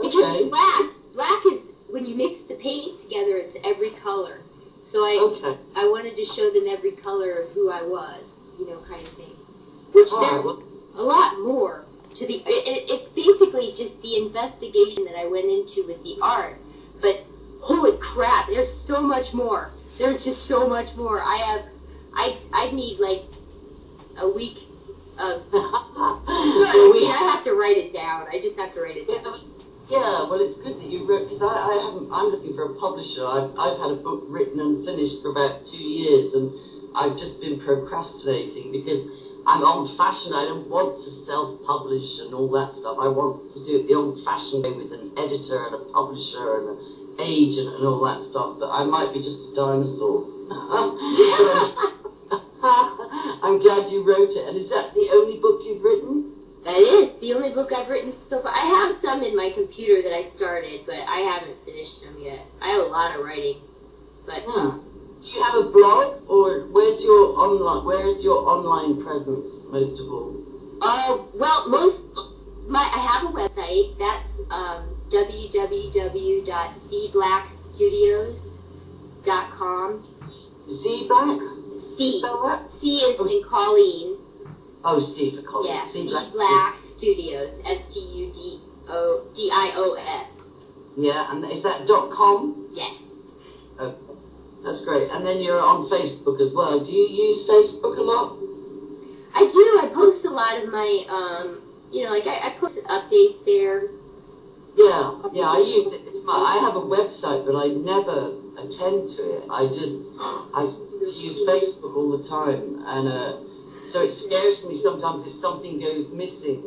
Because Okay. black is, when you mix the paint together, it's every color. So I wanted to show them every color of who I was, kind of thing. Which there's a lot more to the, it's basically just the investigation that I went into with the art. But holy crap, there's so much more. There's just so much more. I'd need like a week of, I have to write it down. I just have to write it down. Yeah, well, it's good that you wrote, because I'm looking for a publisher. I've had a book written and finished for about 2 years, and I've just been procrastinating because I'm old-fashioned. I don't want to self-publish and all that stuff. I want to do it the old-fashioned way with an editor and a publisher and an agent and all that stuff, but I might be just a dinosaur. I'm glad you wrote it. And is that the only book you've written? That is the only book I've written so far. I have some in my computer that I started, but I haven't finished them yet. I have a lot of writing, but do you have a blog, or where is your online presence most of all? Well, I have a website. That's www.cblackstudios.com. C-Black? C. So what? C is in Colleen. Oh, C for Colleen. Yeah, C Black Studios, STUDIOS. Yeah, and is that .com? Yeah. Okay, that's great. And then you're on Facebook as well. Do you use Facebook a lot? I do. I post a lot of my, I post updates there. Yeah, I use it. I have a website, but I never attend to it. I use Facebook all the time, and so it scares me sometimes if something goes missing,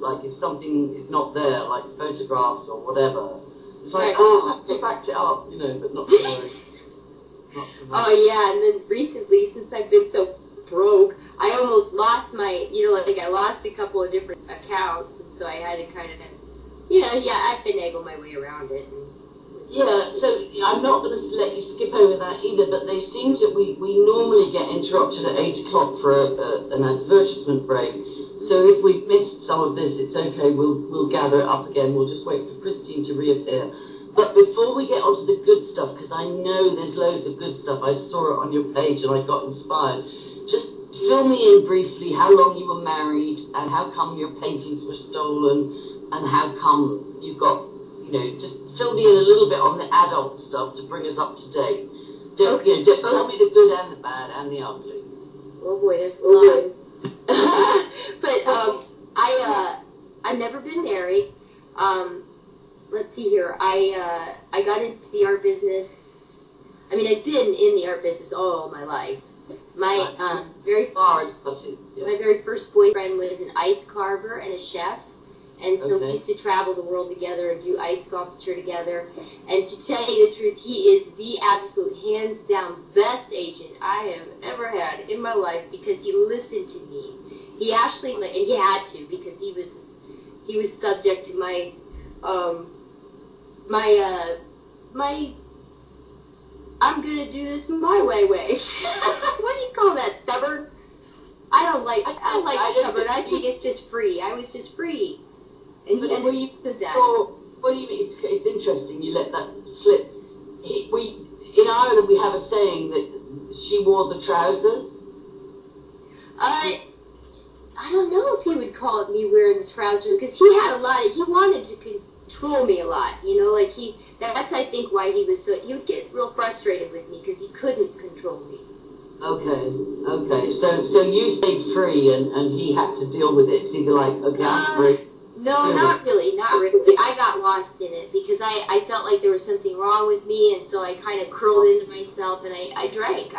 like if something is not there, like photographs or whatever. It's like, I backed it up, but not so much. Oh, yeah, and then recently, since I've been so broke, I almost lost my, I lost a couple of different accounts, and so I had to kind of, I finagle my way around it. Yeah, so I'm not going to let you skip over that either, but they seem to, we normally get interrupted at 8 o'clock for an advertisement break. So if we've missed some of this, it's okay, we'll gather it up again. We'll just wait for Christine to reappear. But before we get onto the good stuff, because I know there's loads of good stuff, I saw it on your page and I got inspired. Just fill me in briefly how long you were married and how come your paintings were stolen and how come you got, just fill me in a little bit on the adult stuff to bring us up to date. Tell me the good and the bad and the ugly. Oh boy, there's a lot. But I've never been married. Let's see here. I got into the art business. I mean, I've been in the art business all my life. My very first boyfriend was an ice carver and a chef. And so we used to travel the world together and do ice sculpture together. And to tell you the truth, he is the absolute hands-down best agent I have ever had in my life because he listened to me. He actually, and he had to because he was subject to my I'm gonna do this my way. What do you call that? Stubborn? I don't like stubborn. I think it's just free. I was just free. And we understood that. What do you mean? It's interesting you let that slip. In Ireland we have a saying that she wore the trousers. I don't know if he would call it me wearing the trousers because he wanted to control me a lot. That's I think why he would get real frustrated with me because he couldn't control me. Okay. So you stayed free and he had to deal with it. So you'd be like, okay, I'm free. No, not really. I got lost in it because I felt like there was something wrong with me, and so I kind of curled into myself and I drank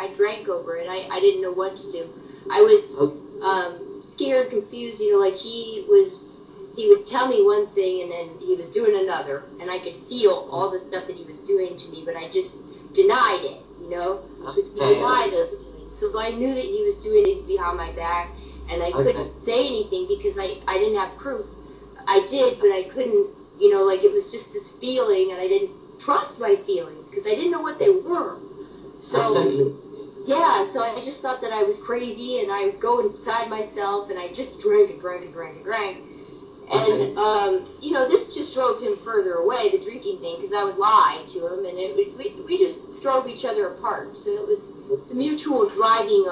over it. I didn't know what to do. I was scared, confused, he would tell me one thing and then he was doing another, and I could feel all the stuff that he was doing to me, but I just denied it, because we deny those feelings. So I knew that he was doing things behind my back, and I couldn't say anything because I didn't have proof. I did, but I couldn't, it was just this feeling, and I didn't trust my feelings because I didn't know what they were. So, yeah, so I just thought that I was crazy, and I would go inside myself, and I just drank and drank and drank and drank. And, you know, this just drove him further away, the drinking thing, because I would lie to him, and we just drove each other apart. So it was a mutual driving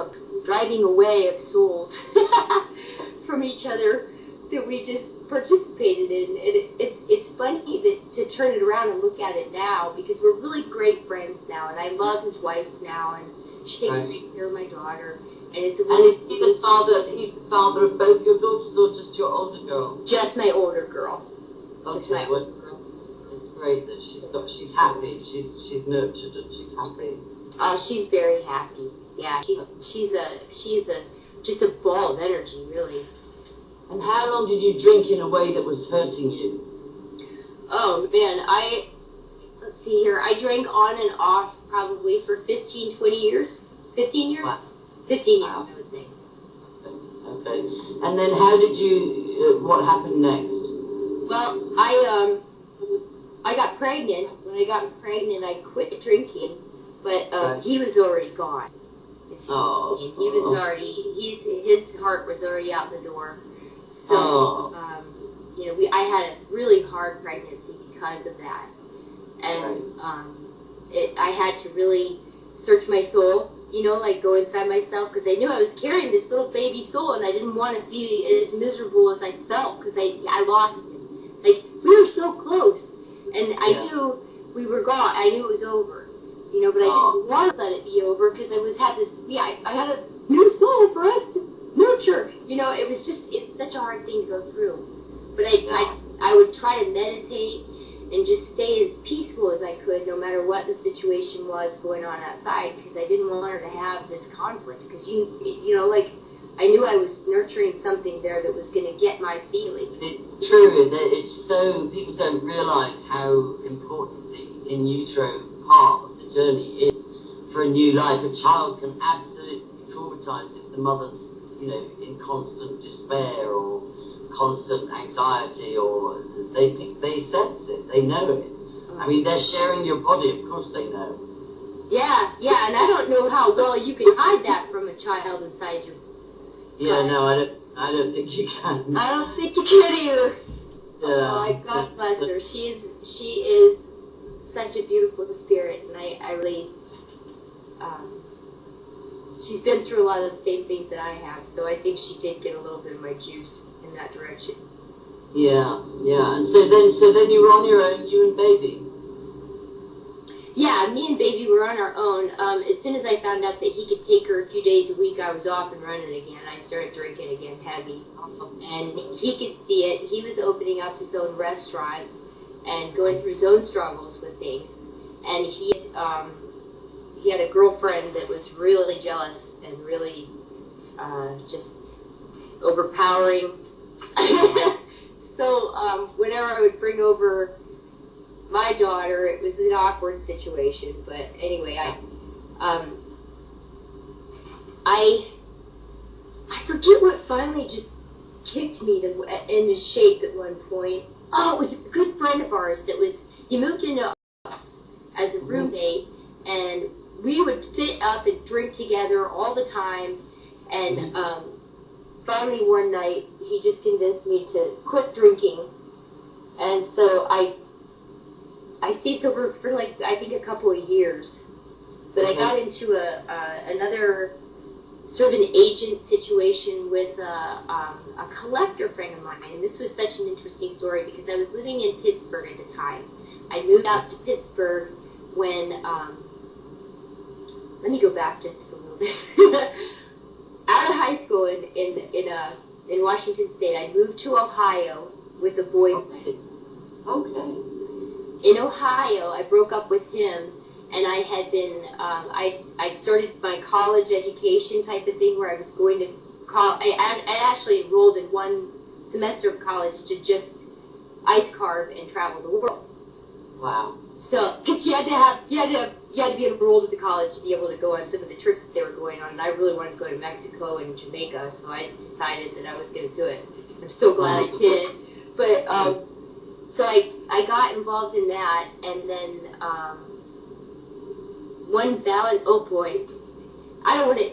away of souls from each other that we just participated in. And it's funny that to turn it around and look at it now, because we're really great friends now, and I love his wife now, and she takes great care of my daughter. And it's a really, and is he the father? He's the father of both your daughters, or just your older girl? just my older girl. Okay, well, it's great that she's happy. She's nurtured and she's happy. She's very happy. Yeah, she's just a ball of energy, really. And how long did you drink in a way that was hurting you? Oh man, let's see here. I drank on and off probably for 15, 20 years. 15 years? Wow. 15 years, Wow. I would say. Okay. And then how did you? What happened next? Well, I got pregnant. When I got pregnant, I quit drinking, but he was already gone. Oh. He was already, his heart was already out the door. So, you know, I had a really hard pregnancy because of that. And I had to really search my soul, you know, like go inside myself, because I knew I was carrying this little baby soul, and I didn't want to be as miserable as I felt, because I lost him. Like, we were so close, and I knew we were gone. I knew it was over, you know, but I didn't want to let it be over, because I had a new soul for us to nurture. You know, it's such a hard thing to go through. But I would try to meditate and just stay as peaceful as I could, no matter what the situation was going on outside, because I didn't want her to have this conflict. Because you know, like, I knew I was nurturing something there that was going to get my feelings. It's true. It's so people don't realise how important the in utero part of the journey is for a new life. A child can absolutely be traumatised if the mother's, you know, in constant despair or constant anxiety, or they sense it, they know it. I mean, they're sharing your body, of course they know. Yeah, and I don't know how well you can hide that from a child inside you. Yeah, no, I don't think you can. I don't think you can either. Yeah. Oh, God bless her. She is such a beautiful spirit, and I really, she's been through a lot of the same things that I have, so I think she did get a little bit of my juice in that direction. Yeah. And so then you were on your own, you and baby. Yeah, me and baby were on our own. As soon as I found out that he could take her a few days a week, I was off and running again. I started drinking again heavy. And he could see it. He was opening up his own restaurant and going through his own struggles with things. And he had a girlfriend that was really jealous and really just overpowering. So whenever I would bring over my daughter, it was an awkward situation. But anyway, I forget what finally just kicked me into shape at one point. Oh, it was a good friend of ours he moved into us as a roommate, and we would sit up and drink together all the time. And finally one night, he just convinced me to quit drinking. And so I stayed sober for like, I think, a couple of years. But I got into another sort of an agent situation with a collector friend of mine. And this was such an interesting story because I was living in Pittsburgh at the time. I moved out to Pittsburgh when, let me go back just a little bit. Out of high school in Washington State, I moved to Ohio with a boyfriend. Okay. In Ohio, I broke up with him, and I had been, I started my college education type of thing where I was going to I actually enrolled in one semester of college to just ice carve and travel the world. Wow. So, because you had to be enrolled at the college to be able to go on some of the trips that they were going on, and I really wanted to go to Mexico and Jamaica, so I decided that I was going to do it. I'm so glad I did. But, so I got involved in that, and then oh boy, I don't want to,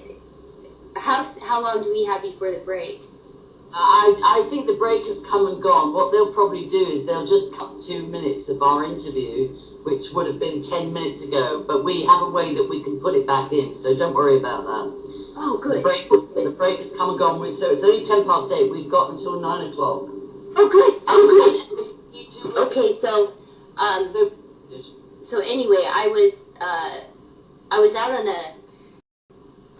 how long do we have before the break? I think the break has come and gone. What they'll probably do is they'll just cut 2 minutes of our interview, which would have been 10 minutes ago, but we have a way that we can put it back in, so don't worry about that. Oh, good. The break has come and gone, so it's only 8:10. We've got until 9 o'clock. Oh, good. Oh, good. Okay, so anyway, I was out on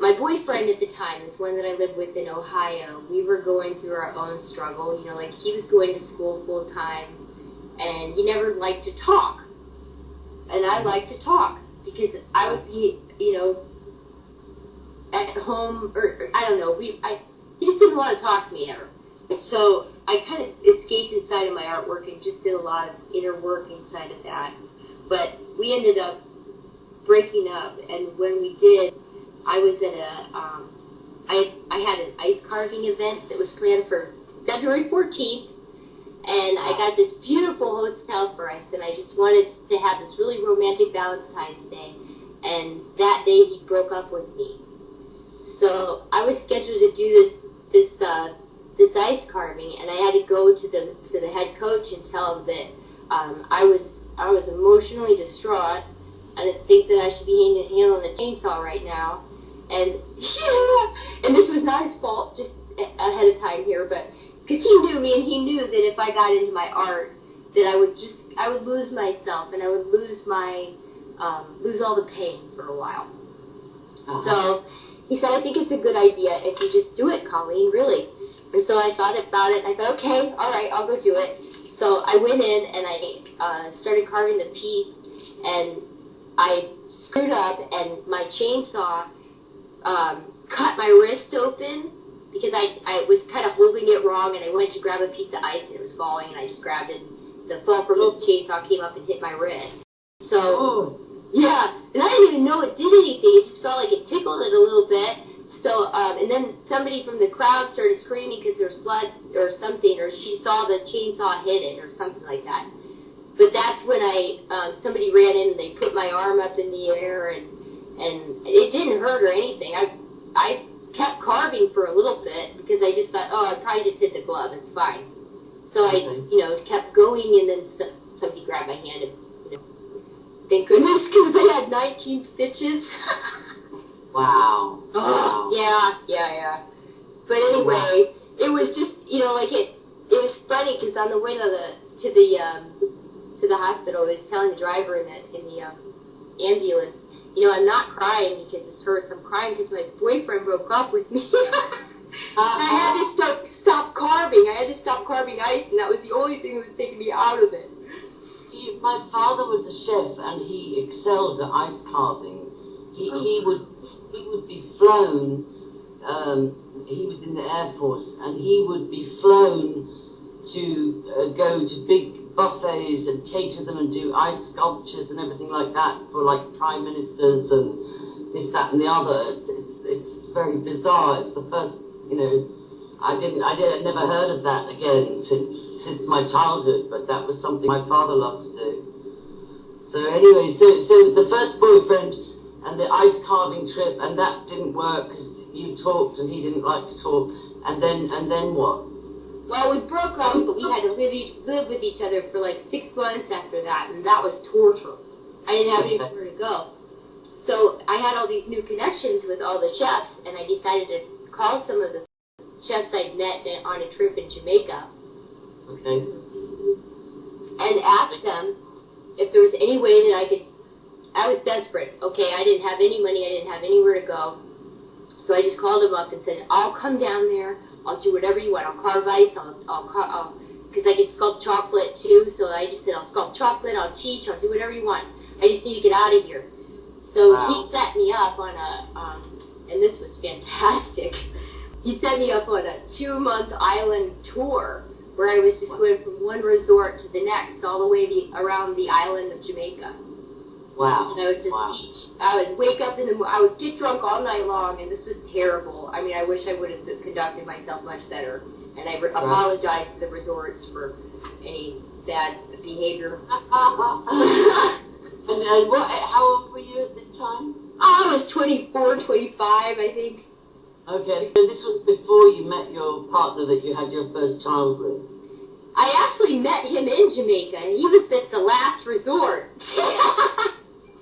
my boyfriend at the time, this one that I lived with in Ohio, we were going through our own struggle. You know, like he was going to school full time, and he never liked to talk. And I like to talk because I would be, you know, at home, or I don't know, he just didn't want to talk to me ever. So I kind of escaped inside of my artwork and just did a lot of inner work inside of that. But we ended up breaking up, and when we did, I was at I had an ice carving event that was planned for February 14th, and I got this beautiful hotel for us, and I just wanted to have this really romantic Valentine's Day, and that day he broke up with me. So I was scheduled to do this ice carving, and I had to go to the head coach and tell him that I was emotionally distraught. I didn't think that I should be handling the chainsaw right now. And and this was not his fault, just ahead of time here, but because he knew me and he knew that if I got into my art, that I would lose myself and I would lose all the pain for a while. So he said, I think it's a good idea if you just do it, Colleen, really. And so I thought about it, and I thought, okay, all right, I'll go do it. So I went in and I started carving the piece, and I screwed up, and my chainsaw cut my wrist open because I was kind of holding it wrong, and I went to grab a piece of ice, and it was falling, and I just grabbed it. The fall from the chainsaw came up and hit my wrist. So, yeah, and I didn't even know it did anything. It just felt like it tickled it a little bit. So, and then somebody from the crowd started screaming because there was blood or something, or she saw the chainsaw hit it or something like that. But that's when somebody ran in and they put my arm up in the air, and it didn't hurt or anything. I kept carving for a little bit because I just thought, I probably just hit the glove. It's fine. So I, kept going, and then somebody grabbed my hand, and thank goodness, because I had 19 stitches. Wow. Oh, yeah. But anyway, it was just, it was funny because on the way to the hospital, I was telling the driver in the ambulance, I'm not crying because it hurts. I'm crying because my boyfriend broke up with me. And I had to stop carving. I had to stop carving ice, and that was the only thing that was taking me out of it. My father was a chef, and he excelled at ice carving. He would be flown. He was in the Air Force, and he would be flown to go to big buffets and cater them and do ice sculptures and everything like that for like prime ministers and this, that, and the other. It's very bizarre. It's the first, I'd never heard of that again since my childhood, but that was something my father loved to do. So anyway, so the first boyfriend and the ice carving trip, and that didn't work because you talked and he didn't like to talk, and then what? Well, we broke up, but we had to live with each other for like 6 months after that, and that was torture. I didn't have anywhere to go. So I had all these new connections with all the chefs, and I decided to call some of the chefs I'd met on a trip in Jamaica. Okay. And ask them if there was any way that I was desperate. Okay, I didn't have any money, I didn't have anywhere to go. So I just called them up and said, I'll come down there, I'll do whatever you want. I'll carve ice, because I can sculpt chocolate too, so I just said, I'll sculpt chocolate, I'll teach, I'll do whatever you want. I just need to get out of here. So He set me up on and this was fantastic. He set me up on a 2-month island tour where I was just going from one resort to the next, all the way around the island of Jamaica. Wow. And I would just teach. I would wake up I would get drunk all night long, and this was terrible. I mean, I wish I would have conducted myself much better. And I apologize to the resorts for any bad behavior. And how old were you at this time? I was 24, 25, I think. Okay, so this was before you met your partner that you had your first child with? I actually met him in Jamaica, and he was at the last resort.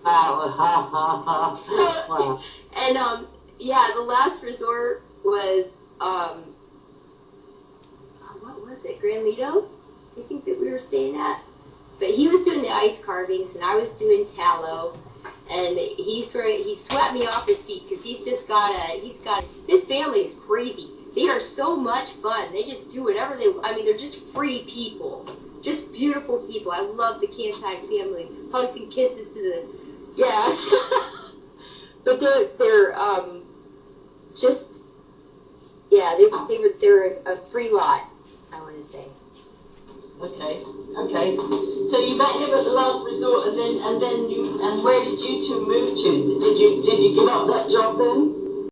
Wow, ha ha ha. Wow. And, yeah, the last resort was, what was it, Grand Lido? I think that we were staying at. But he was doing the ice carvings, and I was doing tallow. And he swept me off his feet, because his family is crazy. They are so much fun. They just do whatever they're just free people. Just beautiful people. I love the Cantine family. Hugs and kisses to the, yeah. But they're just, yeah, they're a free lot, I want to say. Okay. So you met him at the last resort, and where did you two move to? Did you give up that job then?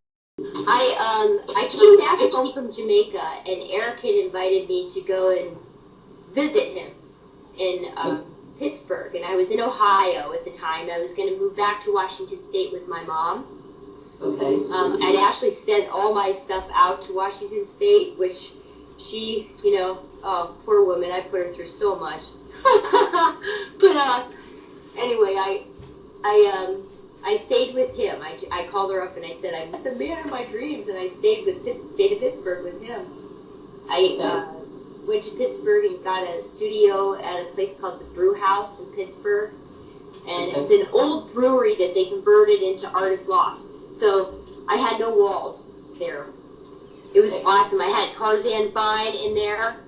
I came back home from Jamaica, and Eric had invited me to go and visit him in Pittsburgh, and I was in Ohio at the time. I was going to move back to Washington State with my mom. Okay. I'd actually sent all my stuff out to Washington State, which she, oh, poor woman, I put her through so much. But anyway, I stayed with him. I called her up and I said, I met the man of my dreams, and I stayed in Pittsburgh with him. I went to Pittsburgh and got a studio at a place called the Brew House in Pittsburgh, and it's an old brewery that they converted into Artist Loft. So I had no walls there. It was awesome. I had Tarzan Vine in there.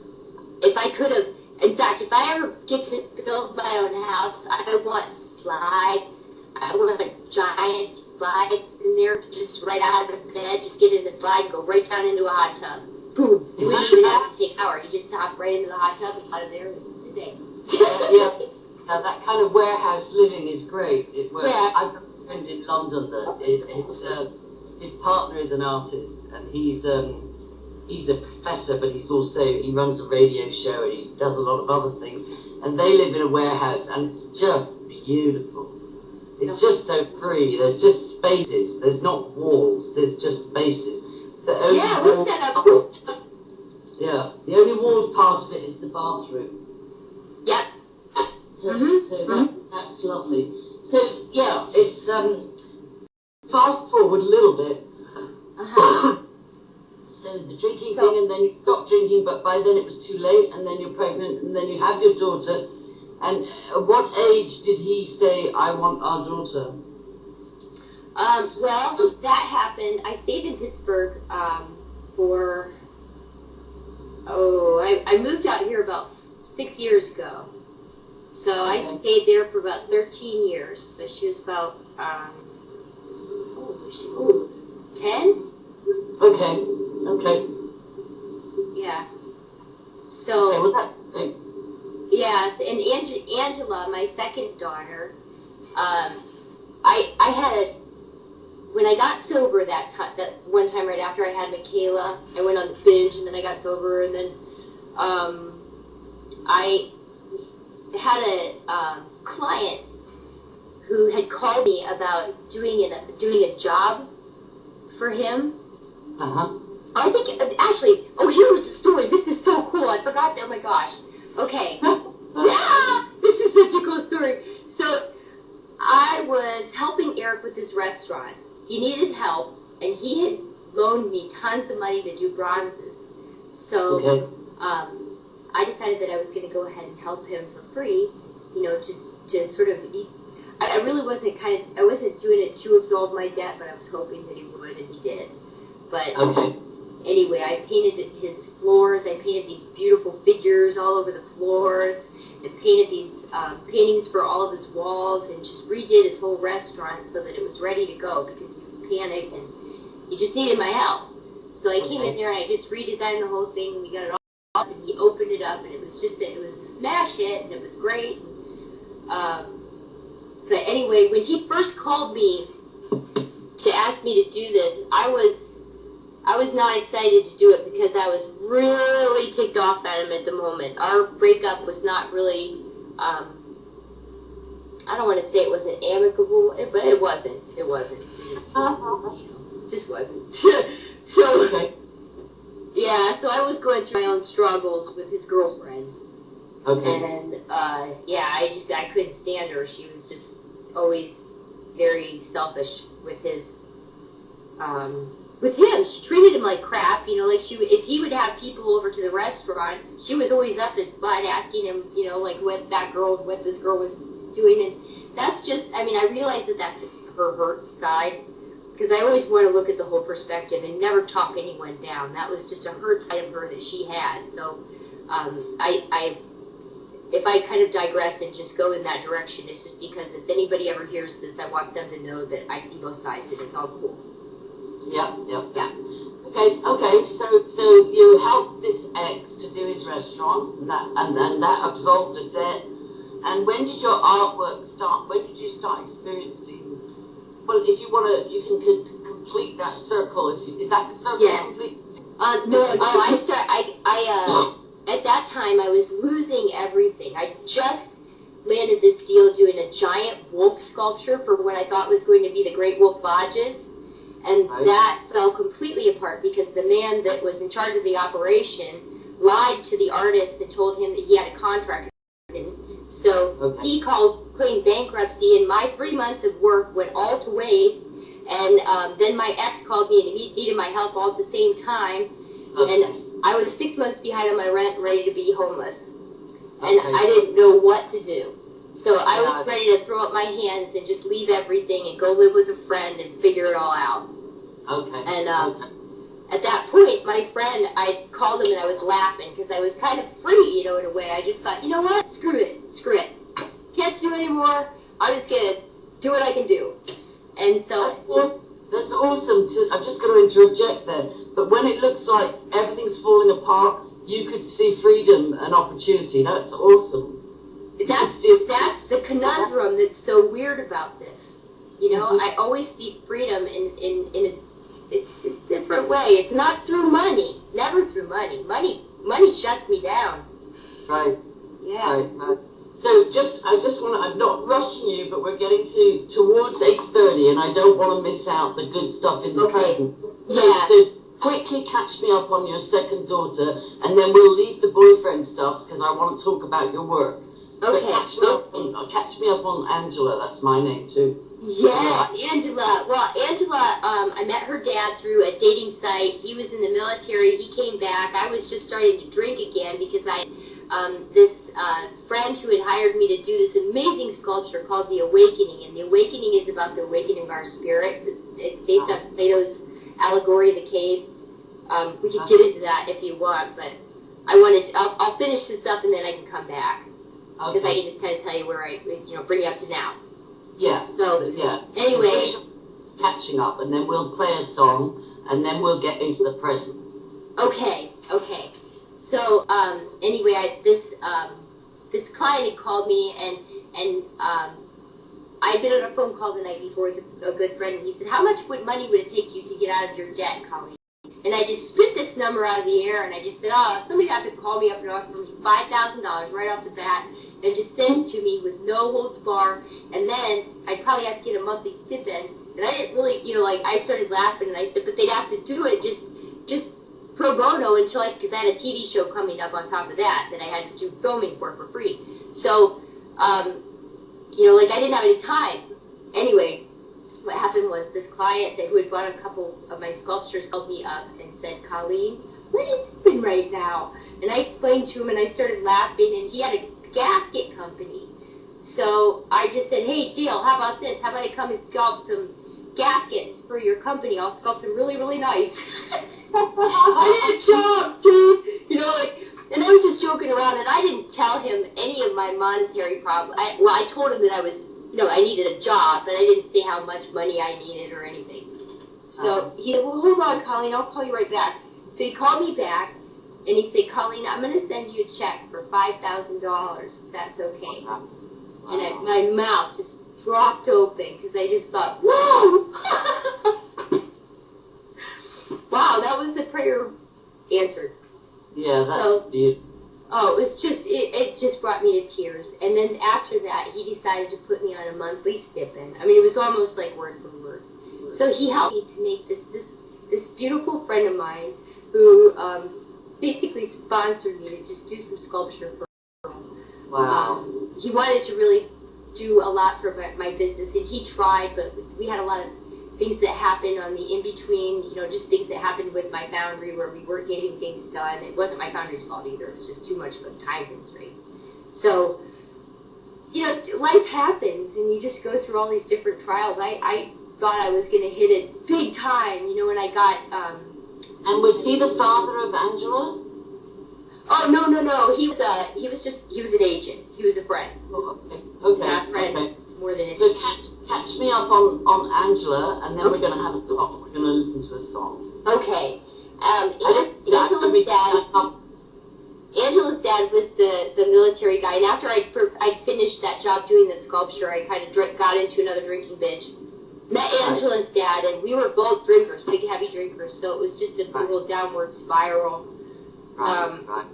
If I could have, in fact, if I ever get to build my own house, I want slides. I want giant slides in there, just right out of the bed, just get in the slide and go right down into a hot tub. Boom. You wouldn't even have to take a shower. You just hop right into the hot tub and out of there in a day. Yeah. Now that kind of warehouse living is great. It works. Yeah. I've got a friend in London that his partner is an artist, and he's a professor, but he runs a radio show, and he does a lot of other things, and they live in a warehouse, and it's just beautiful. It's just so free. There's just spaces. There's not walls. There's just spaces. The only walled part of it is the bathroom. Yep. So that's lovely. So yeah, it's fast forward a little bit. So the drinking thing, and then you stop drinking, but by then it was too late, and then you're pregnant, and then you have your daughter. And at what age did he say, I want our daughter? Well, that happened. I stayed in Pittsburgh I moved out here about 6 years ago. So I stayed there for about 13 years. So she was about 10? Okay. Yeah. So, Okay, yeah, and Angela, my second daughter, I had when I got sober that one time right after I had Michaela, I went on the binge, and then I got sober, and then I had a client who had called me about doing a job for him. I think, actually, here was the story. This is so cool. I forgot that. Oh, my gosh. Okay. Yeah! This is such a cool story. So, I was helping Eric with his restaurant. He needed help, and he had loaned me tons of money to do bronzes. So, I decided that I was going to go ahead and help him for free, to sort of eat. I really wasn't I wasn't doing it to absolve my debt, but I was hoping that he would, and he did. But anyway, I painted his floors. I painted these beautiful figures all over the floors, and painted these paintings for all of his walls, and just redid his whole restaurant so that it was ready to go, because he was panicked and he just needed my help. So I came in there and I just redesigned the whole thing, and we got it all up, and he opened it up, and it was a smash hit, and it was great. But anyway, when he first called me to ask me to do this, I was not excited to do it, because I was really ticked off at him at the moment. Our breakup was not really, I don't want to say it wasn't amicable, but it wasn't. It just wasn't. So, Okay. yeah, so I was going through my own struggles with his girlfriend. Okay. And, yeah, I couldn't stand her. She was just always very selfish with him. She treated him like crap, you know, like if he would have people over to the restaurant, she was always up his butt asking him, you know, like what this girl was doing. And that's just, I mean, I realize that that's her hurt side, because I always want to look at the whole perspective and never talk anyone down. That was just a hurt side of her that she had. So, if I kind of digress and just go in that direction, it's just because if anybody ever hears this, I want them to know that I see both sides and it's all cool. Yep. Yeah. Okay. So you helped this ex to do his restaurant, and that absolved the debt. And when did your artwork start? When did you start experiencing? Well, if you want to, you can complete that circle. Is that circle complete? No. At that time, I was losing everything. I just landed this deal doing a giant wolf sculpture for what I thought was going to be the Great Wolf Lodges. And that fell completely apart because the man that was in charge of the operation lied to the artist and told him that he had a contract. So he claimed bankruptcy, and my 3 months of work went all to waste. And then my ex called me and he needed my help all at the same time. And I was 6 months behind on my rent, ready to be homeless. And I didn't know what to do. So I was ready to throw up my hands and just leave everything and go live with a friend and figure it all out. Okay. And at that point, my friend, I called him and I was laughing because I was kind of free, you know, in a way. I just thought, you know what? Screw it. Can't do it anymore. I'm just going to do what I can do. And so... That's awesome. I'm just going to interject there. But when it looks like everything's falling apart, you could see freedom and opportunity. That's awesome. That's the conundrum that's so weird about this. You know, I always see freedom in a different way. It's not through money. Never through money. Money shuts me down. Right. Yeah. Right. So I'm not rushing you, but we're getting towards 8:30, and I don't want to miss out the good stuff in the present. So quickly catch me up on your second daughter, and then we'll leave the boyfriend stuff because I want to talk about your work. Okay. But catch me up on Angela. That's my name too. Yeah, Angela. Well, Angela, I met her dad through a dating site. He was in the military. He came back. I was just starting to drink again because this friend who had hired me to do this amazing sculpture called The Awakening. And The Awakening is about the awakening of our spirits. It's based on Plato's allegory of the cave. We could get into that if you want, but I'll finish this up and then I can come back. Because I can just kind of tell you where bring you up to now. Yeah. So, anyway. Catching up, and then we'll play a song, and then we'll get into the present. Okay. So, anyway, this client had called me, and I'd been on a phone call the night before with a good friend, and he said, how much money would it take you to get out of your debt, Colleen? And I just spit this number out of the air, and I just said, somebody have to call me up and offer me $5,000 right off the bat, and just send it to me with no holds bar, and then I'd probably have to get a monthly stipend. And I didn't really, I started laughing, and I said, but they'd have to do it just pro bono until because I had a TV show coming up on top of that I had to do filming for free. So, I didn't have any time. Anyway, what happened was this client who had bought a couple of my sculptures called me up and said, Colleen, what are you doing right now? And I explained to him, and I started laughing, and he had a gasket company. So I just said, hey, deal, how about this? How about I come and sculpt some gaskets for your company? I'll sculpt them really, really nice. I need a job, dude. And I was just joking around, and I didn't tell him any of my monetary problems. I told him that I was, I needed a job, but I didn't say how much money I needed or anything. So he said, well, hold on, Colleen, I'll call you right back. So he called me back, and he said, Colleen, I'm going to send you a check for $5,000, if that's okay. Wow. And my mouth just dropped open, because I just thought, whoa! Wow, that was the prayer answered. Yeah, that's beautiful. Oh, it just brought me to tears. And then after that, he decided to put me on a monthly stipend. I mean, it was almost like word for word. So he helped me to make this this beautiful friend of mine who basically sponsored me to just do some sculpture for him. Wow. He wanted to really do a lot for my business, and he tried, but we had a lot of things that happened on the in-between, just things that happened with my foundry where we weren't getting things done. It wasn't my foundry's fault either. It was just too much of a time constraint. So, life happens, and you just go through all these different trials. I thought I was going to hit it big time, when I got... And was he the father of Angela? Oh, no. He was an agent. He was a friend. Oh, okay. Not a friend, Okay. more than So anything. catch me up on Angela, and then we're going to have a song. We're going to listen to a song. Okay. Angela's dad was the military guy, and after I'd finished that job doing the sculpture, I kind of got into another drinking binge. Met Angela's dad, and we were both drinkers, big heavy drinkers, so it was just a little downward spiral. Right.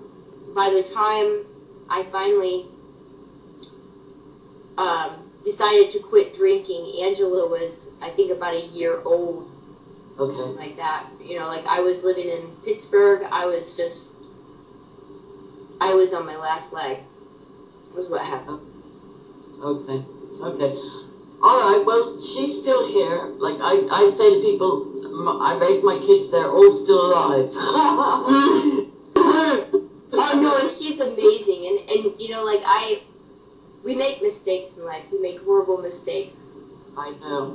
By the time I finally decided to quit drinking, Angela was, I think, about a year old. Okay. Like that. I was living in Pittsburgh. I was on my last leg. Was what happened. Okay. All right, well, she's still here. Like, I say to people, I raised my kids, they're all still alive. Oh, no, and she's amazing. And we make mistakes in life. We make horrible mistakes. I know.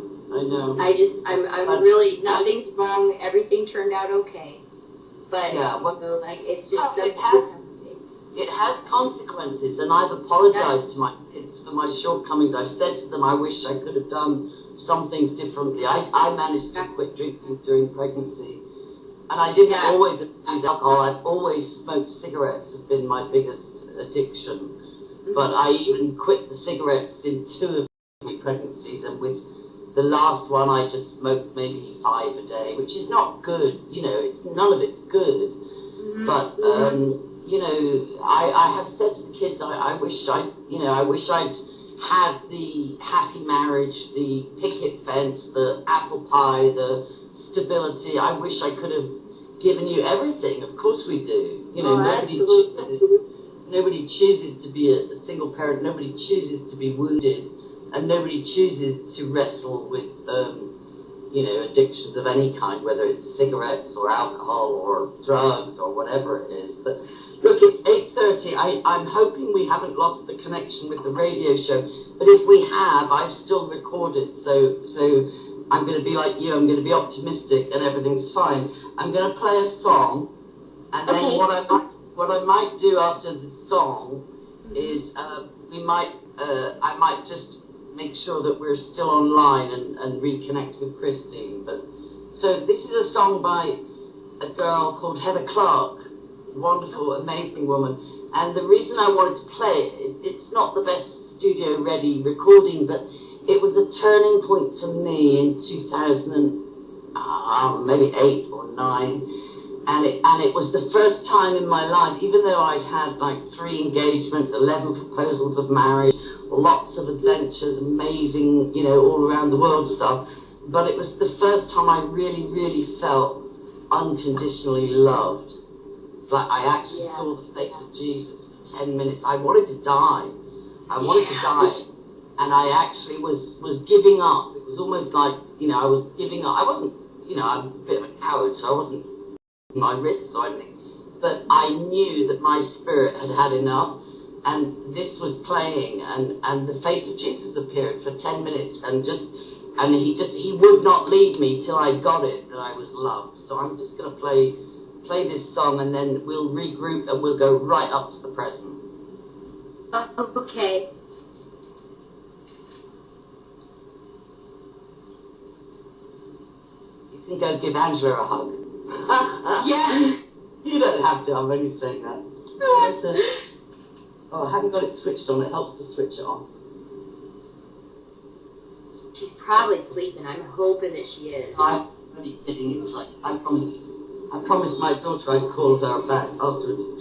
I'm really, nothing's wrong. Everything turned out okay. But, yeah, it's just it has consequences, and I've apologized to my kids for my shortcomings. I've said to them, I wish I could have done some things differently. I managed to quit drinking during pregnancy, and I didn't always abuse alcohol. I've always smoked cigarettes, has been my biggest addiction. But I even quit the cigarettes in 2 of my pregnancies, and with the last one I just smoked maybe 5 a day, which is not good. None of it's good. But I have said to the kids, I wish I'd had the happy marriage, the picket fence, the apple pie, the stability. I wish I could have given you everything. Of course we do. Nobody chooses to be a single parent. Nobody chooses to be wounded, and nobody chooses to wrestle with addictions of any kind, whether it's cigarettes or alcohol or drugs or whatever it is. But look, it's 8:30. I'm hoping we haven't lost the connection with the radio show, but if we have, I've still recorded, so I'm going to be like you. I'm going to be optimistic and everything's fine. I'm going to play a song, and then what I might do after the song is I might just make sure that we're still online and reconnect with Christine. But so this is a song by a girl called Heather Clark, wonderful, amazing woman. And the reason I wanted to play it, it's not the best studio ready recording, but it was a turning point for me in 2000, maybe 8 or 9. And it was the first time in my life, even though I'd had like 3 engagements, 11 proposals of marriage, lots of adventures, amazing, all around the world stuff, but it was the first time I really, really felt unconditionally loved. It's like I actually saw the face of Jesus for 10 minutes. I wanted to die. And I actually was giving up. It was almost like, I was giving up. I wasn't, I'm a bit of a coward, so I wasn't my wrists or anything, but I knew that my spirit had had enough, and this was playing, and the face of Jesus appeared for 10 minutes, and he would not leave me till I got it, that I was loved. So I'm just going to play this song, and then we'll regroup, and we'll go right up to the present. Okay. You think I'd give Angela a hug? Yeah. You don't have to, I'm only saying that. Oh, I haven't got it switched on. It helps to switch it on. She's probably sleeping. I'm hoping that she is. I'm only kidding. It's like, I promised my daughter I'd call her back afterwards.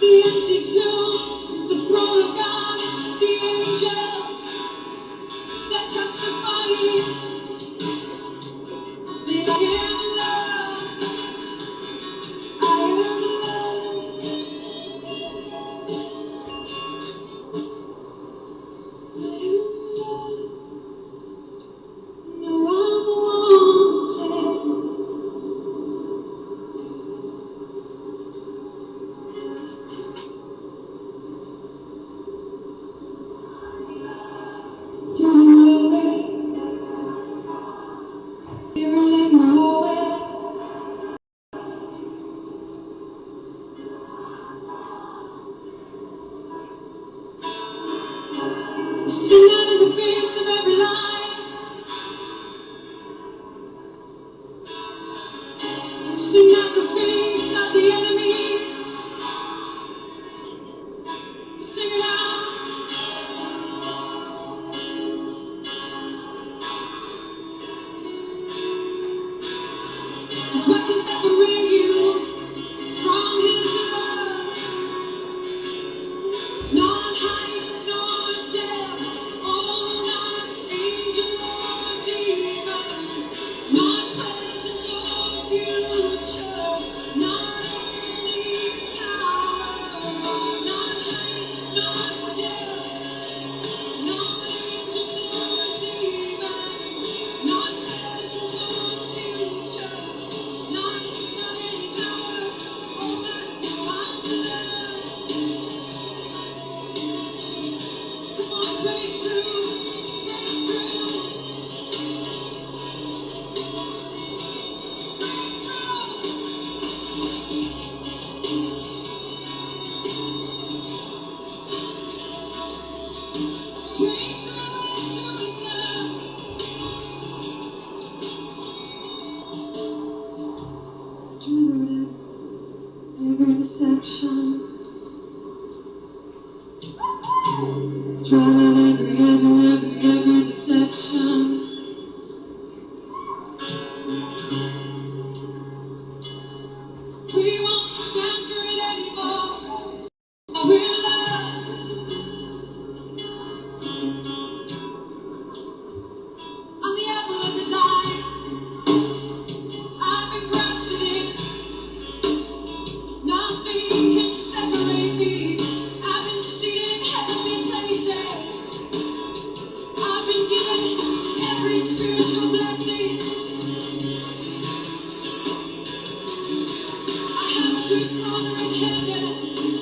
The empty tomb, the throne of God, the angels that testify, that I am loved, I am loved. No, I'm wanted. Do you know it? Do you really know it? Sing out in the face of every lie. Sing out the face of the enemy. Sing it out. What can separate you from his love? Not height, nor depth, oh, not angel nor demon, not present or future, not any power, not height, nor depth, not angel nor demon, not present or future, not any power, oh, I know I'm loved. Come on, break through, break through, break through, break through into his love. Triggered every deception. Tried every deception. We won't stand for it anymore. We're loved. I'm the apple of his eye. I've been grafted in. Nothing can separate me. I've been seated in heavenly places. I've been given every spiritual blessing. I have a good Father in heaven,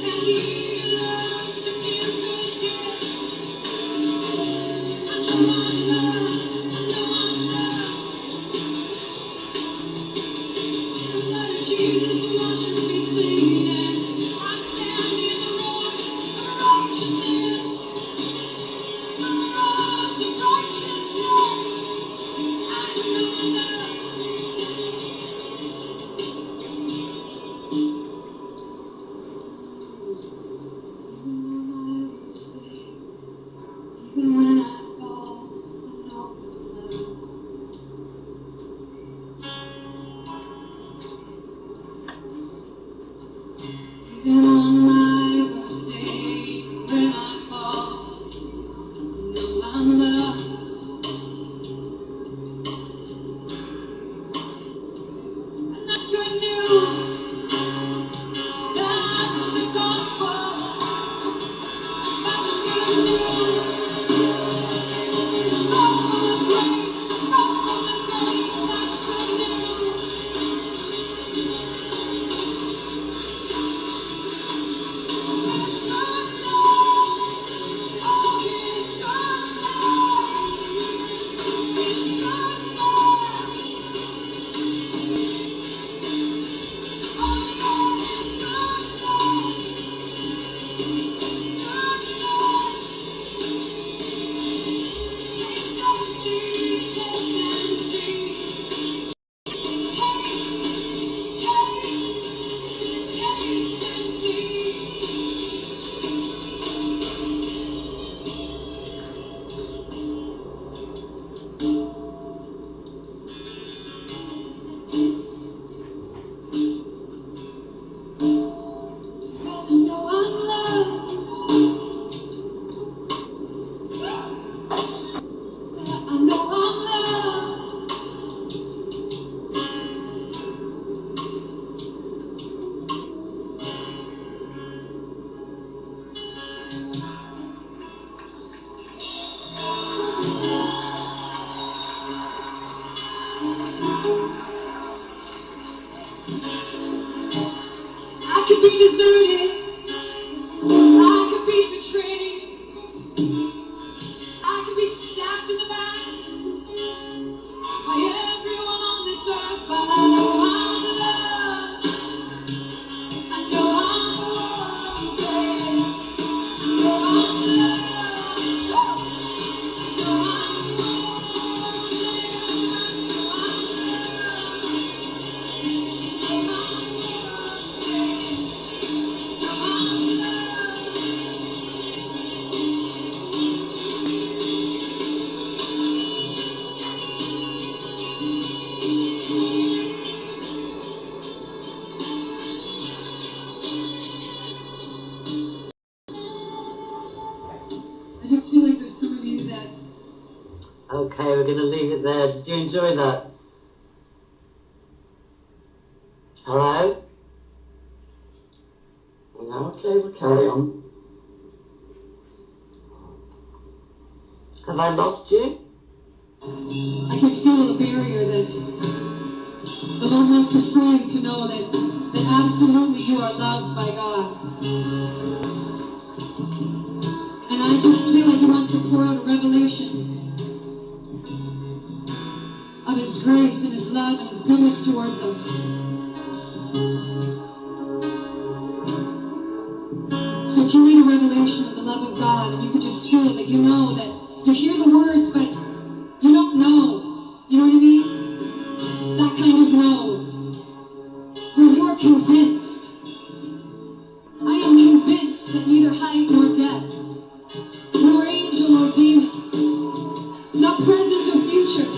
and He loves to give good gifts. I know I'm loved. I know I'm loved. The blood of Jesus washes me clean, and I stand in the road of righteousness. The road of righteousness. I know I'm loved. Even when I fall, I know I'm loved. Even on my birthday, when I fall, I know I'm loved. And that's good news. That's the gospel. That's good news. Gospel of grace. Gospel of grace. That's good news. could be deserted. I could be betrayed. I could be stabbed in the back by everyone on this earth, but I know I'm loved. I know I'm wanted. I know I'm loved. I know I'm I just feel like there's some of you that Okay, we're going to leave it there. Did you enjoy that? Hello? No, okay, we'll carry on. Have I lost you? I can feel a barrier that the Lord wants to free you to know that absolutely you are loved by God. And I just feel like He wants to pour out a revelation of His grace and His love and His goodness towards us. So if you need a revelation of the love of God and you can just feel that you know that you hear the words but you don't know, you know what I mean? That kind of know. Where you are convinced. I am convinced that neither height nor depth, nor angel nor demon, not present or future,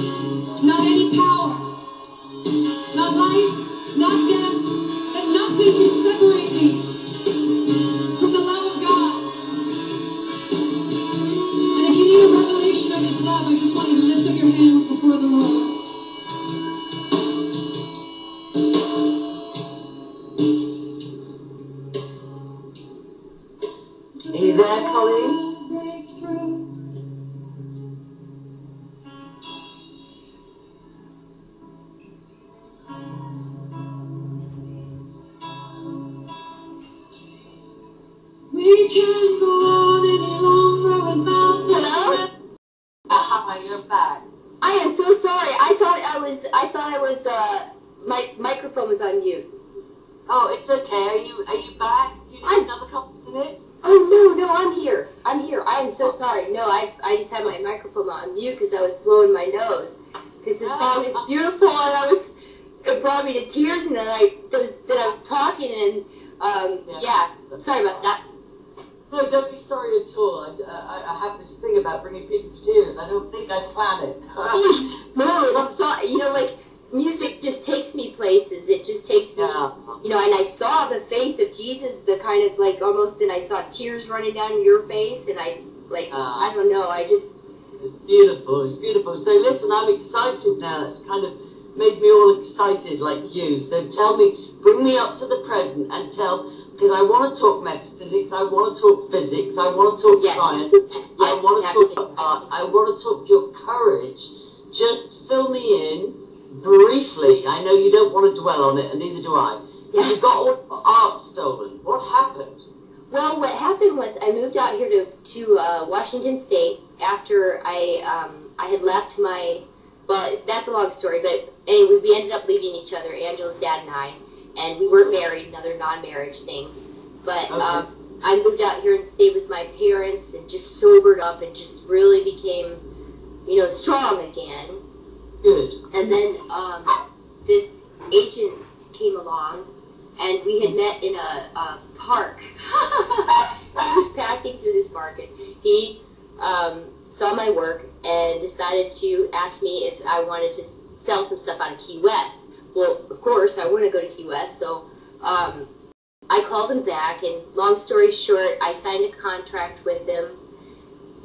not any power, not life, not death, that nothing can separate me from the love of God. And if you need a revelation of His love, I just want you to lift up your hands before the Lord. Are you there, Colleen? Breakthrough. We can't go on any longer without Hello? Hi, you're back. I am so sorry. I thought I was, my microphone was on mute. Oh, it's okay. Are you back? Do you need another couple of minutes? Oh, no, I'm here. I am so sorry. No, I just had my microphone on mute because I was blowing my nose. Because this song is beautiful and it brought me to tears and then I was talking and, yeah, sorry about that. No, don't be sorry at all. I have this thing about bringing people to tears. I don't think I plan it. No, I'm sorry. You know, like, music just takes me places. It just takes me, you know, and I saw the face of Jesus, the kind of, like, almost, and I saw tears running down your face, and I don't know, It's beautiful, it's beautiful. So listen, I'm excited now. It's kind of made me all excited like you. So tell me, bring me up to the present and because I want to talk metaphysics, I want to talk physics, I want to talk science, I want to talk art, I want to talk your courage. Just fill me in briefly. I know you don't want to dwell on it, and neither do I. You got all your art stolen. What happened? Well, what happened was I moved out here to Washington State after I had left my, well, that's a long story, but anyway, we ended up leaving each other, Angela's dad and I, and we weren't married, another non-marriage thing. But I moved out here and stayed with my parents and just sobered up and just really became, you know, strong again. Good. And then this agent came along, and we had met in a park. He was passing through this park, and he saw my work and decided to ask me if I wanted to sell some stuff out of Key West. Well, of course, I want to go to Key West, so I called him back, and long story short, I signed a contract with him.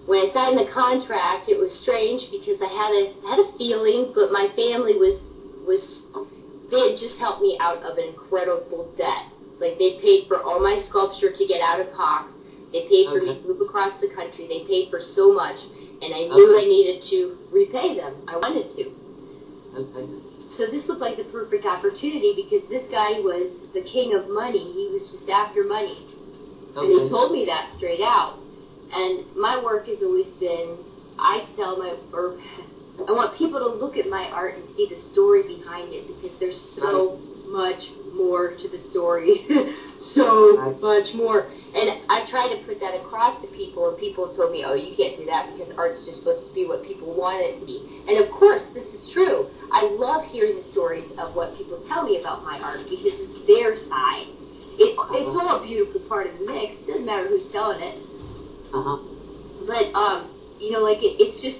When I signed the contract, it was strange because I had a feeling, but my family was they had just helped me out of an incredible debt. Like, they paid for all my sculpture to get out of Hawk. They paid for me to move across the country. They paid for so much, and I knew I needed to repay them. I wanted to. Okay. So this looked like the perfect opportunity because this guy was the king of money. He was just after money. And he told me that straight out. And my work has always been, I want people to look at my art and see the story behind it because there's so much more to the story. So much more. And I try to put that across to people, and people told me, oh, you can't do that because art's just supposed to be what people want it to be. And of course, this is true. I love hearing the stories of what people tell me about my art because it's their side. It's all a beautiful part of the mix. It doesn't matter who's selling it. But, you know, like, it's just,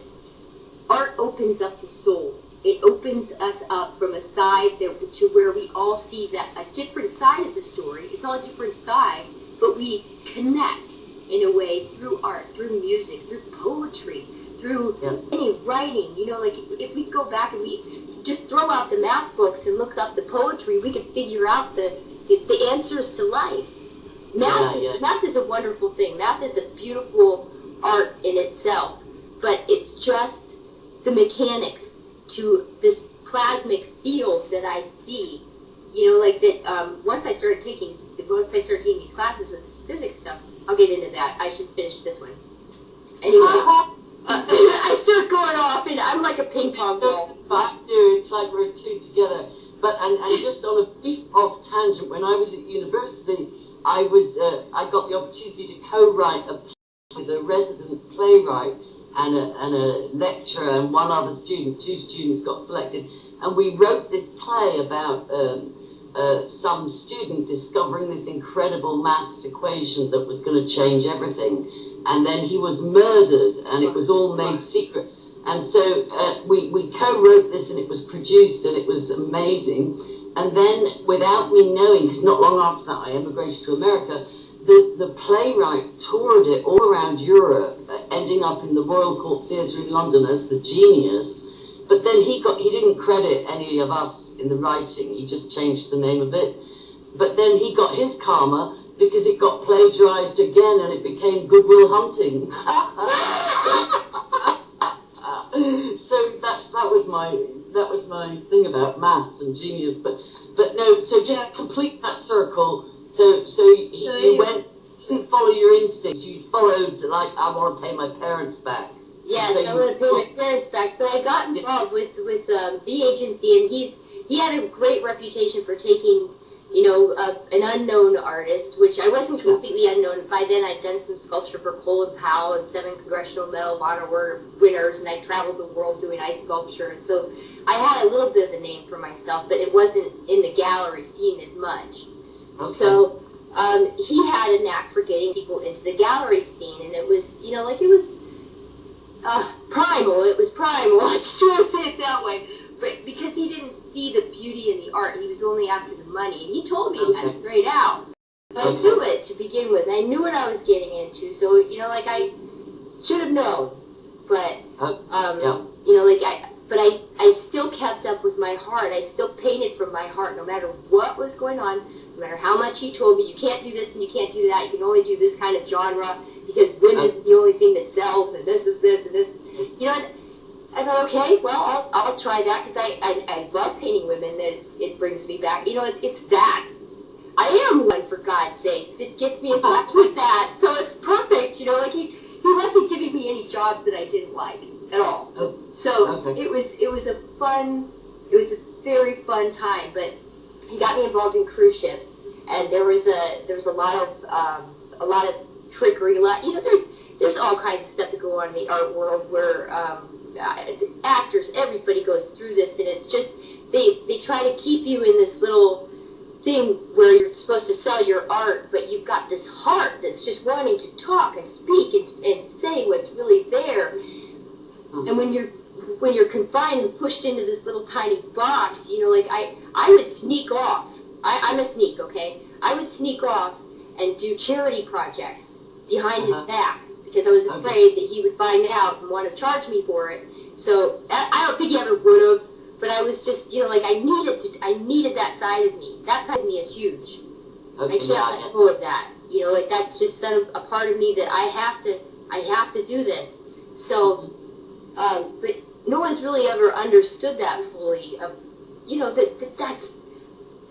art opens up the soul. It opens us up from a side to where we all see that a different side of the story. It's all a different side, but we connect in a way through art, through music, through poetry, through any writing. You know, like if we go back and we just throw out the math books and look up the poetry, we can figure out the answers to life. Math is a wonderful thing. Math is a beautiful art in itself, but it's just the mechanics to this plasmic field that I see. You know, like that. Once I started taking these classes with this physics stuff, I'll get into that. I should finish this one. Anyway, I start going off, and I'm like a ping pong ball. It's like we're two together. But and just on a brief off tangent, when I was at university, I got the opportunity to co-write a play with a resident playwright and a lecturer and one other student. 2 students got selected, and we wrote this play about some student discovering this incredible maths equation that was going to change everything, and then he was murdered, and it was all made secret. And so we co-wrote this, and it was produced, and it was amazing. And then, without me knowing, because not long after that I emigrated to America, the playwright toured it all around Europe, ending up in the Royal Court Theatre in London as the genius. But then he didn't credit any of us in the writing. He just changed the name of it. But then he got his karma because it got plagiarized again, and it became Good Will Hunting. So that was my thing about maths and genius. But no. So just complete that circle. So you went, didn't follow your instincts. You followed, like, I want to pay my parents back. Yes, I want to pay my parents back. So I got involved with the agency, and he had a great reputation for taking, you know, an unknown artist, which I wasn't completely unknown. By then, I'd done some sculpture for COLLEEN Powell and 7 Congressional Medal of Honor winners, and I traveled the world doing ice sculpture. And so I had a little bit of a name for myself, but it wasn't in the gallery scene as much. Okay. So he had a knack for getting people into the gallery scene, and it was, you know, like it was primal. It was primal. I just want to say it that way. But because he didn't see the beauty in the art, he was only after the money. And he told me that straight out. But I knew it to begin with. I knew what I was getting into. So, you know, like I should have known. But, you know, like I still kept up with my heart. I still painted from my heart no matter what was going on. No matter how much he told me, you can't do this and you can't do that, you can only do this kind of genre because women's the only thing that sells, and this is this and this. You know, I thought, okay, well, I'll try that because I love painting women. It brings me back. You know, it's that. I am one, for God's sake. It gets me in touch with that. So it's perfect. You know, like he wasn't giving me any jobs that I didn't like at all. So it was a very fun time, but he got me involved in cruise ships, and there was a lot of trickery. You know, there's all kinds of stuff that go on in the art world where actors, everybody goes through this, and it's just they try to keep you in this little thing where you're supposed to sell your art, but you've got this heart that's just wanting to talk and speak and say what's really there. And when you're confined and pushed into this little tiny box, you know, like I would sneak off. I'm a sneak, okay? I would sneak off and do charity projects behind his back because I was afraid that he would find out and want to charge me for it. So I don't think he ever would have, but I was just, you know, like I needed that side of me. That side of me is huge. I can't let go of that. You know, like that's just a part of me that I have to do this. So, but no one's really ever understood that fully of that's,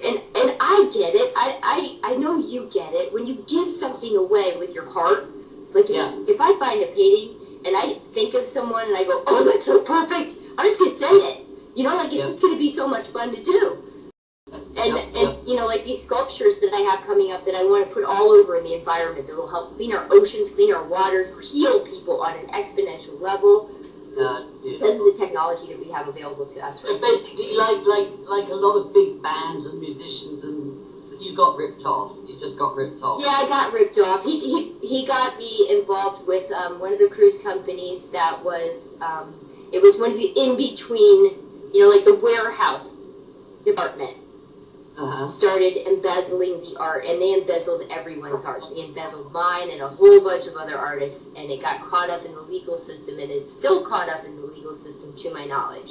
and I get it. I know you get it. When you give something away with your heart, like if I find a painting and I think of someone and I go, oh, that's so perfect, I'm just going to send it. It's just going to be so much fun to do. And like these sculptures that I have coming up that I want to put all over in the environment that will help clean our oceans, clean our waters, heal people on an exponential level. That's the technology that we have available to us right now. Basically, like a lot of big bands and musicians, and you got ripped off. You just got ripped off. Yeah, I got ripped off. He got me involved with one of the cruise companies that was it was one of the in between, like the warehouse department. Started embezzling the art, and they embezzled everyone's art. They embezzled mine and a whole bunch of other artists, and it got caught up in the legal system, and it's still caught up in the legal system, to my knowledge.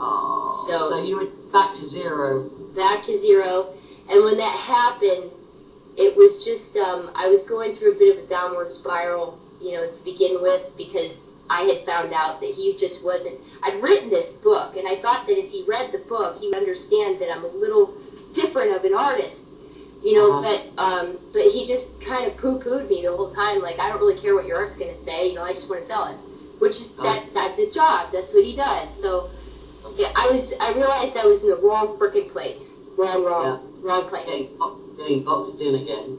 Oh, so you were back to zero. Back to zero, and when that happened, it was just, I was going through a bit of a downward spiral, to begin with, because I had found out that he just wasn't, I'd written this book, and I thought that if he read the book, he would understand that I'm a little different of an artist, but he just kind of poo-pooed me the whole time, like, I don't really care what your art's going to say, I just want to sell it, which is, that's his job, that's what he does. So, I realized I was in the wrong frickin' place, wrong place. Getting boxed in again.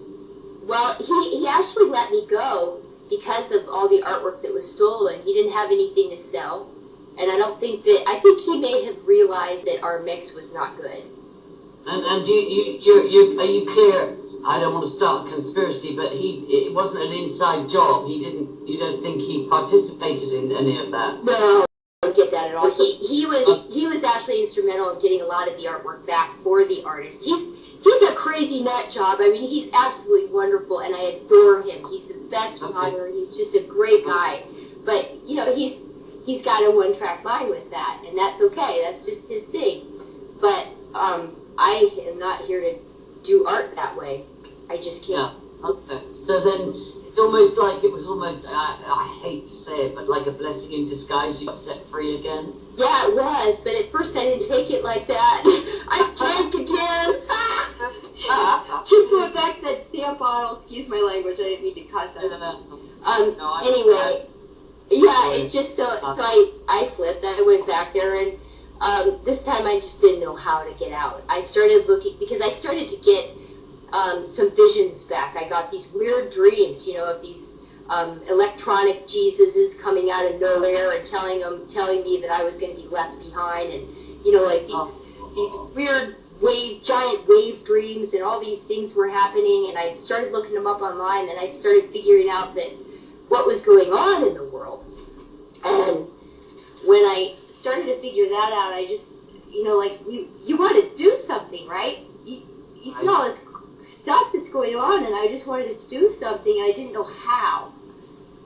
Well, he actually let me go because of all the artwork that was stolen. He didn't have anything to sell, and I think he may have realized that our mix was not good. And are you clear? I don't want to start a conspiracy, but it wasn't an inside job. You don't think he participated in any of that? No, I don't get that at all. He was actually instrumental in getting a lot of the artwork back for the artist. He's a crazy nut job. I mean, he's absolutely wonderful, and I adore him. He's the best writer. He's just a great guy. But he's got a one-track mind with that, and that's okay. That's just his thing. But I am not here to do art that way. I just can't. Yeah. Okay. So then, it was almost, I hate to say it, but like a blessing in disguise, you got set free again? Yeah, it was, but at first I didn't take it like that. I drank again. Just went back to that stamp bottle. Excuse my language, I didn't mean to cuss out. Anyway, it just, so I flipped, I went back there, and this time I just didn't know how to get out. I started looking, because I started to get some visions back. I got these weird dreams, of these electronic Jesuses coming out of nowhere and telling me that I was going to be left behind, and like these weird giant wave dreams, and all these things were happening. And I started looking them up online, and I started figuring out that what was going on in the world. And when I started to figure that out, I just, like, you want to do something, right? You see all this stuff that's going on, and I just wanted to do something, and I didn't know how.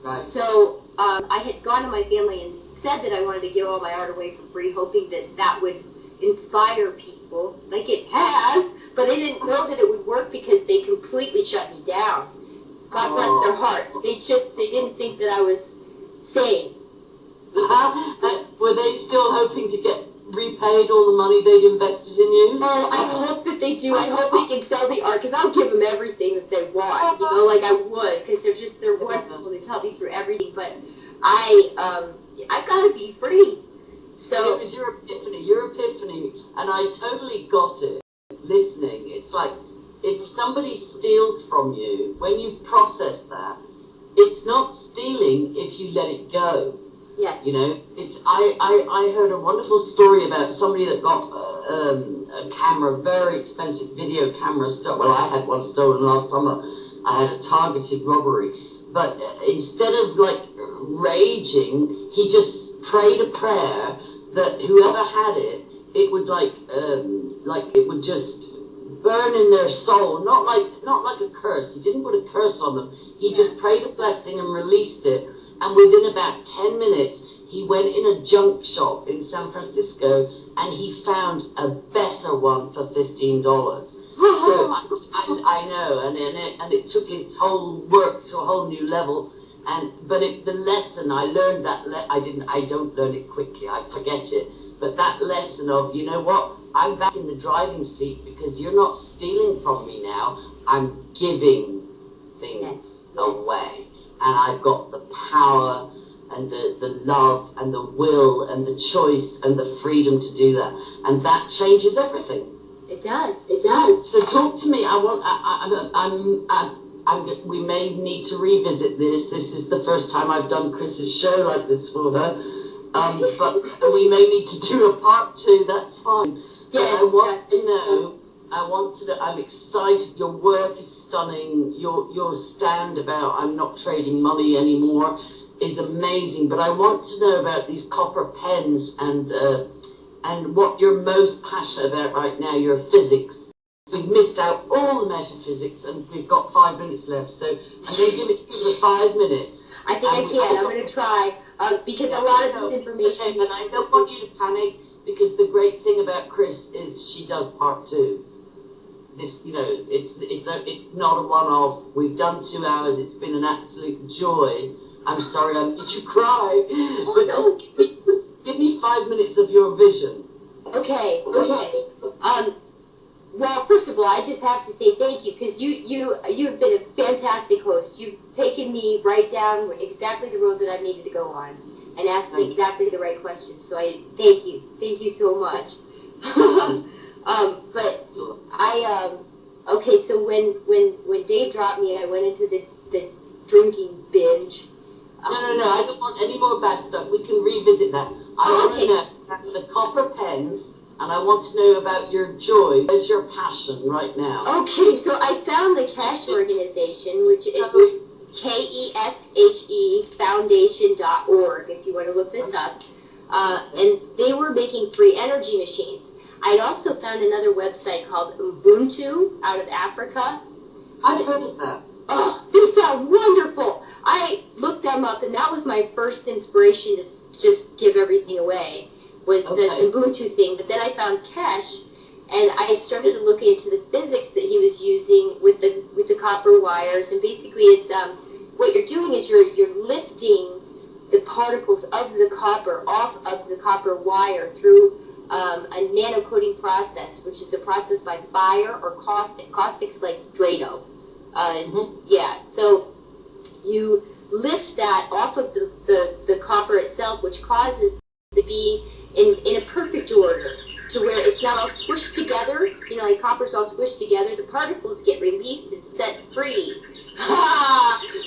Right. So I had gone to my family and said that I wanted to give all my art away for free, hoping that would inspire people, like it has, but they didn't know that it would work because they completely shut me down. God bless their hearts. They didn't think that I was sane. Were they still hoping to get repaid all the money they'd invested in you? Oh, I hope that they do. I hope they can sell the art, because I'll give them everything that they want, like I would, because they're wonderful. They've helped me through everything, but I've got to be free. So it was your epiphany, and I totally got it. Listening, it's like, if somebody steals from you, when you process that, it's not stealing if you let it go. Yes. I heard a wonderful story about somebody that got a camera, very expensive video camera stolen. Well, I had one stolen last summer. I had a targeted robbery. But instead of, raging, he just prayed a prayer that whoever had it, it would, it would just burn in their soul. Not like a curse. He didn't put a curse on them. He just prayed a blessing and released it. And within about 10 minutes, he went in a junk shop in San Francisco, and he found a better one for $15. So I know, and it took his whole work to a whole new level. But the lesson I learned, I don't learn it quickly. I forget it. But that lesson of, you know what, I'm back in the driving seat because you're not stealing from me now. I'm giving things away. And I've got the power and the love and the will and the choice and the freedom to do that. And that changes everything. It does. It does. So talk to me. We may need to revisit this. This is the first time I've done Chris's show like this for her. But we may need to do a part 2. That's fine. Yeah, I want to know. I'm excited. Your work is stunning. Your stand about I'm not trading money anymore is amazing. But I want to know about these copper pens and what you're most passionate about right now. Your physics. We've missed out all the metaphysics, and we've got 5 minutes left. So I'm going to give it to you for 5 minutes. I think I can. I'm going to try because a lot of this information. And I don't want you to panic because the great thing about Chris is she does part 2. This, it's not a one-off. We've done 2 hours. It's been an absolute joy. I'm sorry I made you cry, but give me 5 minutes of your vision. Okay. Well, first of all, I just have to say thank you because you've been a fantastic host. You've taken me right down exactly the road that I needed to go on and asked me exactly the right questions. So I thank you so much. But okay. So when Dave dropped me, I went into the drinking binge. No. I don't want any more bad stuff. We can revisit that. I want to know about the copper pens. And I want to know about your joy. Where's your passion right now? Okay, so I found the Cash organization, which is KESHE Foundation.org, if you want to look this up. And they were making free energy machines. I'd also found another website called Ubuntu out of Africa. I've heard of that. Oh, they sound wonderful. I looked them up, and that was my first inspiration to just give everything away. Was the Ubuntu thing, but then I found Cash, and I started to look into the physics that he was using with the copper wires, and basically it's what you're doing is you're lifting the particles of the copper off of the copper wire through a nanocoating process, which is a process by fire or caustic. Caustic's like Drano. Yeah, so you lift that off of the copper itself, which causes to be in a perfect order, to where it's not all squished together, like copper's all squished together, the particles get released and set free.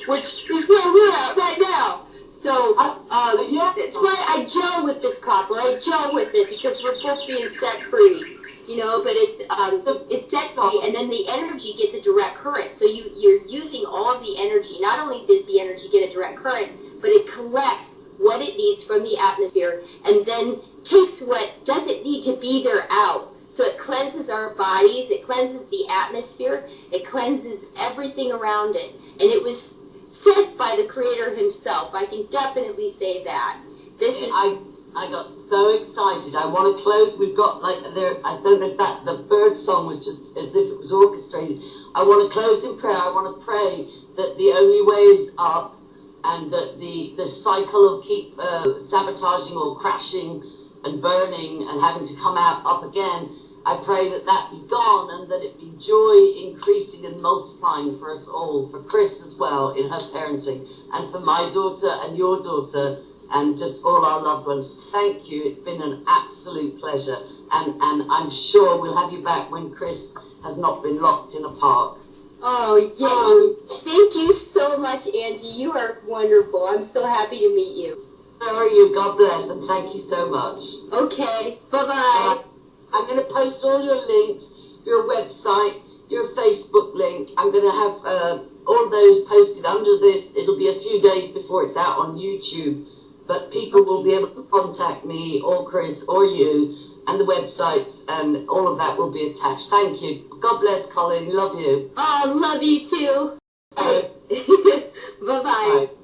Which is where we're at right now. So, that's why I gel with this copper. I gel with it because we're both being set free. But it's set free, and then the energy gets a direct current. So you're using all of the energy. Not only does the energy get a direct current, but it collects what it needs from the atmosphere, and then takes what doesn't need to be there out. So it cleanses our bodies, it cleanses the atmosphere, it cleanses everything around it. And it was sent by the Creator himself. I can definitely say that. I got so excited. I want to close. We've got I don't know if the bird song was just as if it was orchestrated. I want to close in prayer. I want to pray that the only way is up, and that the cycle of keep sabotaging or crashing and burning and having to come out up again, I pray that be gone, and that it be joy increasing and multiplying for us all, for Chris as well in her parenting, and for my daughter and your daughter, and just all our loved ones. Thank you. It's been an absolute pleasure, and I'm sure we'll have you back when Chris has not been locked in a park. Oh, yes. Thank you so much, Angie. You are wonderful. I'm so happy to meet you. So are you. God bless, and thank you so much. Okay. Bye-bye. I'm going to post all your links, your website, your Facebook link. I'm going to have all those posted under this. It'll be a few days before it's out on YouTube, but people will be able to contact me or Chris or you, and the websites, and all of that will be attached. Thank you. God bless, Colleen. Love you. Oh, love you too. Bye. Bye-bye. Bye.